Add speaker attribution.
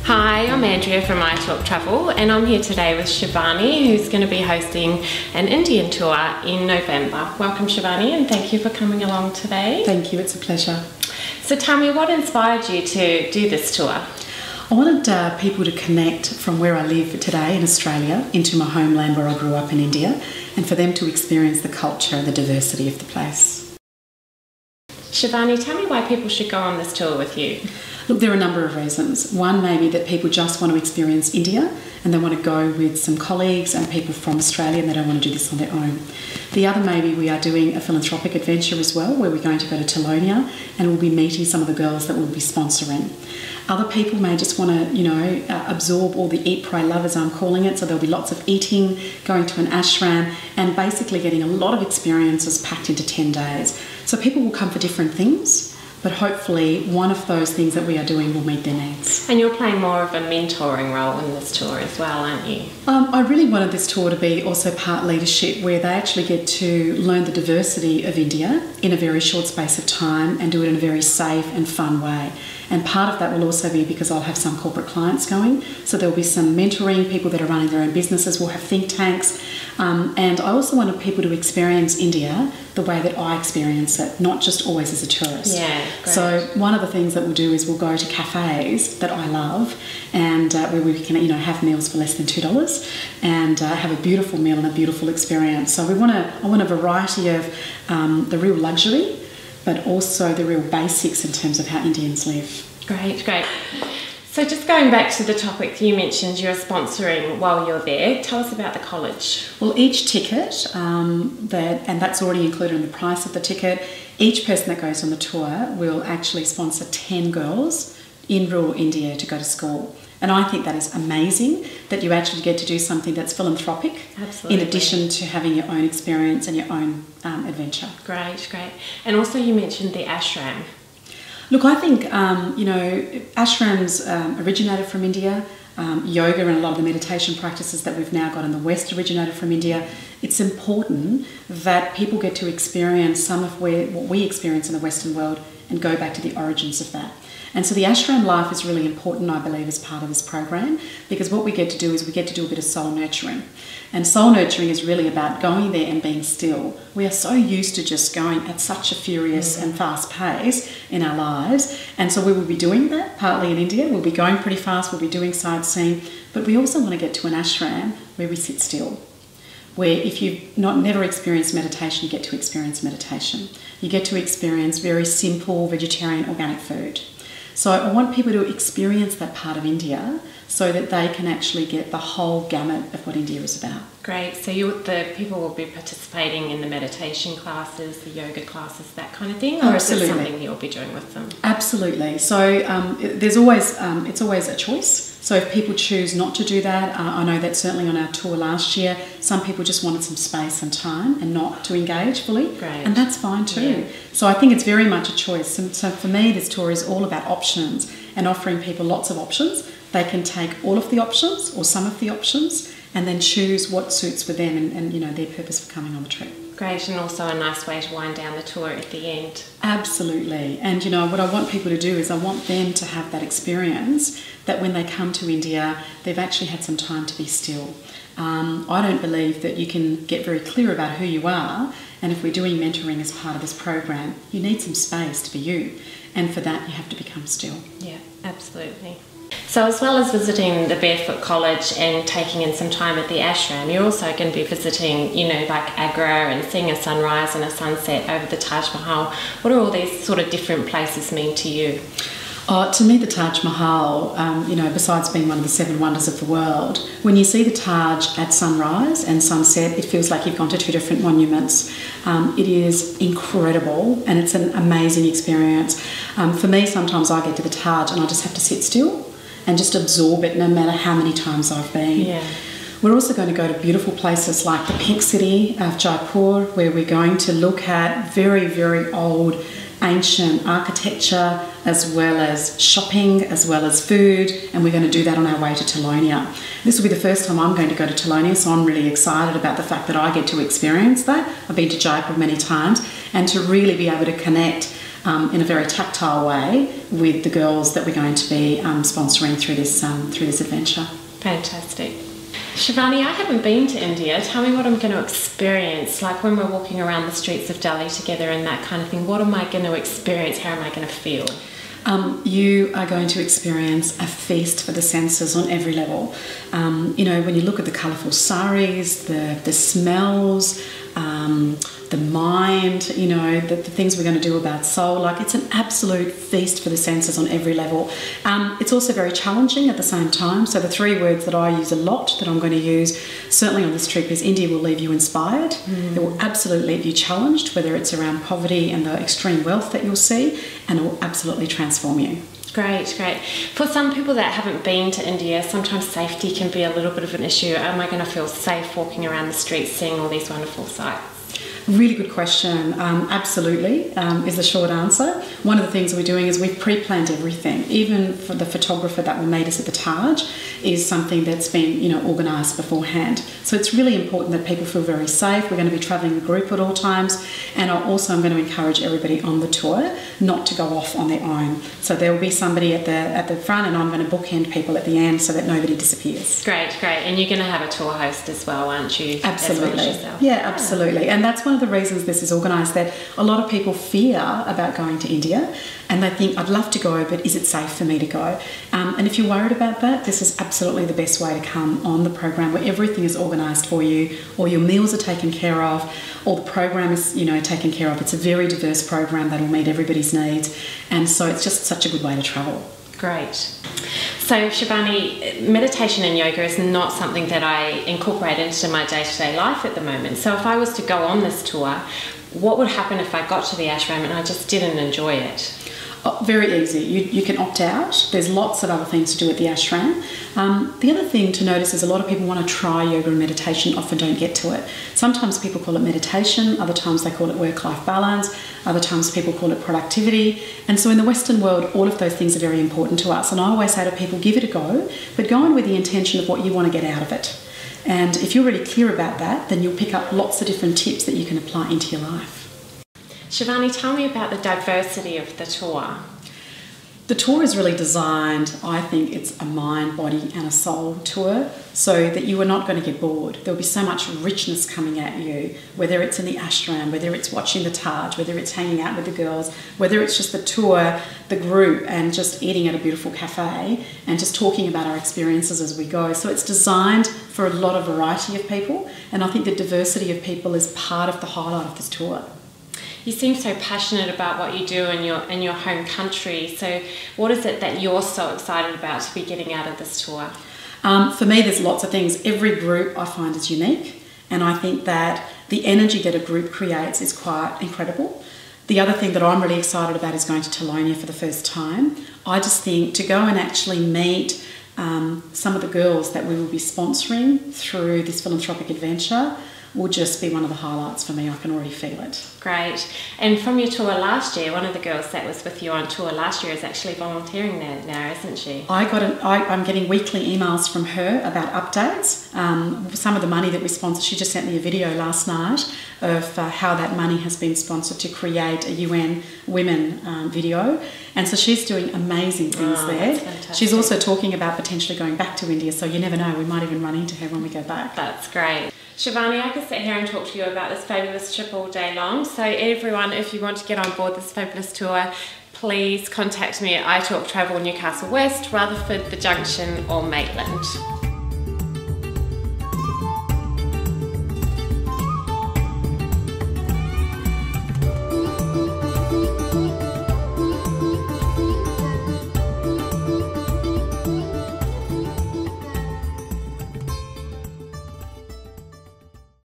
Speaker 1: Hi, I'm Andrea from italktravel and I'm here today with Shivani, who's going to be hosting an Indian tour in November. Welcome Shivani, and thank you for coming along today.
Speaker 2: Thank you, it's a pleasure.
Speaker 1: So tell me, what inspired you to do this tour?
Speaker 2: I wanted people to connect from where I live today in Australia into my homeland where I grew up in India, and for them to experience the culture and the diversity of the place.
Speaker 1: Shivani, tell me why people should go on this tour with you.
Speaker 2: Look, there are a number of reasons. One may be that people just want to experience India and they want to go with some colleagues and people from Australia and they don't want to do this on their own. The other may be we are doing a philanthropic adventure as well, where we're going to go to Tilonia and we'll be meeting some of the girls that we'll be sponsoring. Other people may just want to, absorb all the eat, pray, love, as I'm calling it. So there'll be lots of eating, going to an ashram, and basically getting a lot of experiences packed into 10 days. So people will come for different things, but hopefully one of those things that we are doing will meet their needs.
Speaker 1: And you're playing more of a mentoring role in this tour as well, aren't you?
Speaker 2: I really wanted this tour to be also part leadership, where they actually get to learn the diversity of India in a very short space of time and do it in a very safe and fun way. And part of that will also be because I'll have some corporate clients going. So there'll be some mentoring, people that are running their own businesses, we'll have think tanks. And I also wanted people to experience India the way that I experience it, not just always as a tourist.
Speaker 1: Yeah, great.
Speaker 2: So one of the things that we'll do is we'll go to cafes that I love, and where we can have meals for less than $2 and have a beautiful meal and a beautiful experience. So I want a variety of the real luxury, but also the real basics in terms of how Indians live.
Speaker 1: Great, great. So just going back to the topic you mentioned you're sponsoring while you're there, tell us about the college.
Speaker 2: Well, each ticket, and that's already included in the price of the ticket, each person that goes on the tour will actually sponsor 10 girls in rural India to go to school. And I think that is amazing that you actually get to do something that's philanthropic.
Speaker 1: Absolutely.
Speaker 2: In addition to having your own experience and your own adventure.
Speaker 1: Great, great. And also you mentioned the ashram.
Speaker 2: Look, I think, ashrams originated from India. Yoga and a lot of the meditation practices that we've now got in the West originated from India. It's important that people get to experience some of what we experience in the Western world and go back to the origins of that. And so the ashram life is really important, I believe, as part of this program, because what we get to do is we get to do a bit of soul nurturing. And soul nurturing is really about going there and being still. We are so used to just going at such a furious and fast pace in our lives. And so we will be doing that partly in India. We'll be going pretty fast, we'll be doing sightseeing, but we also want to get to an ashram where we sit still, where if you've never experienced meditation, you get to experience meditation. You get to experience very simple vegetarian organic food. So I want people to experience that part of India so that they can actually get the whole gamut of what India is about.
Speaker 1: Great. So the people will be participating in the meditation classes, the yoga classes, that kind of thing? Or
Speaker 2: Absolutely.
Speaker 1: Is it something you'll be doing with them?
Speaker 2: Absolutely. So it's always a choice. So if people choose not to do that, I know that certainly on our tour last year, some people just wanted some space and time and not to engage fully.
Speaker 1: Great.
Speaker 2: And that's fine too.
Speaker 1: Yeah. So
Speaker 2: I think it's very much a choice. So for me, this tour is all about options and offering people lots of options. They can take all of the options or some of the options and then choose what suits with them and their purpose for coming on the trip.
Speaker 1: Great, and also a nice way to wind down the tour at the end.
Speaker 2: Absolutely. And what I want people to do is I want them to have that experience that when they come to India, they've actually had some time to be still. I don't believe that you can get very clear about who you are, and if we're doing mentoring as part of this program, you need some space to be you, and for that you have to become still.
Speaker 1: Yeah, absolutely. So as well as visiting the Barefoot College and taking in some time at the ashram, you're also going to be visiting, like Agra and seeing a sunrise and a sunset over the Taj Mahal. What do all these sort of different places mean to you?
Speaker 2: To me, the Taj Mahal, besides being one of the 7 wonders of the world, when you see the Taj at sunrise and sunset, it feels like you've gone to 2 different monuments. It is incredible and it's an amazing experience. For me, sometimes I get to the Taj and I just have to sit still and just absorb it no matter how many times I've been.
Speaker 1: Yeah.
Speaker 2: We're also going to go to beautiful places like the Pink City of Jaipur, where we're going to look at very, very old ancient architecture, as well as shopping, as well as food, and we're going to do that on our way to Tilonia. This will be the first time I'm going to go to Tilonia, so I'm really excited about the fact that I get to experience that. I've been to Jaipur many times, and to really be able to connect in a very tactile way with the girls that we're going to be sponsoring through this adventure.
Speaker 1: Fantastic. Shivani, I haven't been to India. Tell me what I'm going to experience, like when we're walking around the streets of Delhi together and that kind of thing. What am I going to experience? How am I going to feel?
Speaker 2: You are going to experience a feast for the senses on every level. You know, when you look at the colourful saris, the smells, the mind, you know, the things we're going to do about soul, like it's an absolute feast for the senses on every level. It's also very challenging at the same time. So the 3 words that I use a lot, that I'm going to use certainly on this trip, is India will leave you inspired. It will absolutely leave you challenged, whether it's around poverty and the extreme wealth that you'll see, and it will absolutely transform you.
Speaker 1: Great, great. For some people that haven't been to India, sometimes safety can be a little bit of an issue. Am I going to feel safe walking around the streets seeing all these wonderful sights?
Speaker 2: Really good question. Absolutely is the short answer. One of the things we're doing is we've pre-planned everything. Even for the photographer that will meet us at the Taj is something that's been, you know, organised beforehand. So it's really important that people feel very safe. We're going to be travelling in a group at all times, and I'm going to encourage everybody on the tour not to go off on their own. So there will be somebody at the front, and I'm going to bookend people at the end so that nobody disappears.
Speaker 1: Great, great. And you're going to have a tour host as well, aren't you?
Speaker 2: Absolutely. Yeah, absolutely. And that's one of the reasons this is organised, that a lot of people fear about going to India, and they think, I'd love to go, but is it safe for me to go? And if you're worried about that, this is absolutely the best way to come on the program, where everything is organised for you, all your meals are taken care of, all the program is, you know, taken care of. It's a very diverse program that will meet everybody's needs, and so it's just such a good way to travel.
Speaker 1: Great. So Shivani, meditation and yoga is not something that I incorporate into my day-to-day life at the moment. So if I was to go on this tour, what would happen if I got to the ashram and I just didn't enjoy it?
Speaker 2: Oh, very easy. You can opt out. There's lots of other things to do at the ashram. The other thing to notice is a lot of people want to try yoga and meditation, often don't get to it. Sometimes people call it meditation, other times they call it work-life balance, other times people call it productivity. And so in the Western world, all of those things are very important to us. And I always say to people, give it a go, but go in with the intention of what you want to get out of it. And if you're really clear about that, then you'll pick up lots of different tips that you can apply into your life.
Speaker 1: Shivani, tell me about the diversity of the tour.
Speaker 2: The tour is really designed, I think it's a mind, body and a soul tour, so that you are not going to get bored. There'll be so much richness coming at you, whether it's in the ashram, whether it's watching the Taj, whether it's hanging out with the girls, whether it's just the tour, the group, and just eating at a beautiful cafe and just talking about our experiences as we go. So it's designed for a lot of variety of people, and I think the diversity of people is part of the highlight of this tour.
Speaker 1: You seem so passionate about what you do in your home country. So what is it that you're so excited about to be getting out of this tour?
Speaker 2: For me, there's lots of things. Every group I find is unique, and I think that the energy that a group creates is quite incredible. The other thing that I'm really excited about is going to Tilonia for the first time. I just think to go and actually meet some of the girls that we will be sponsoring through this philanthropic adventure will just be one of the highlights for me. I can already feel it.
Speaker 1: Great. And from your tour last year, one of the girls that was with you on tour last year is actually volunteering there now, isn't she?
Speaker 2: I'm getting weekly emails from her about updates. Some of the money that we sponsor, she just sent me a video last night of how that money has been sponsored to create a UN Women video. And so she's doing amazing things there.
Speaker 1: That's fantastic.
Speaker 2: She's also talking about potentially going back to India, so you never know, we might even run into her when we go back.
Speaker 1: That's great. Shivani, I could sit here and talk to you about this fabulous trip all day long. So everyone, if you want to get on board this fabulous tour, please contact me at italktravel Newcastle West, Rutherford, The Junction or Maitland.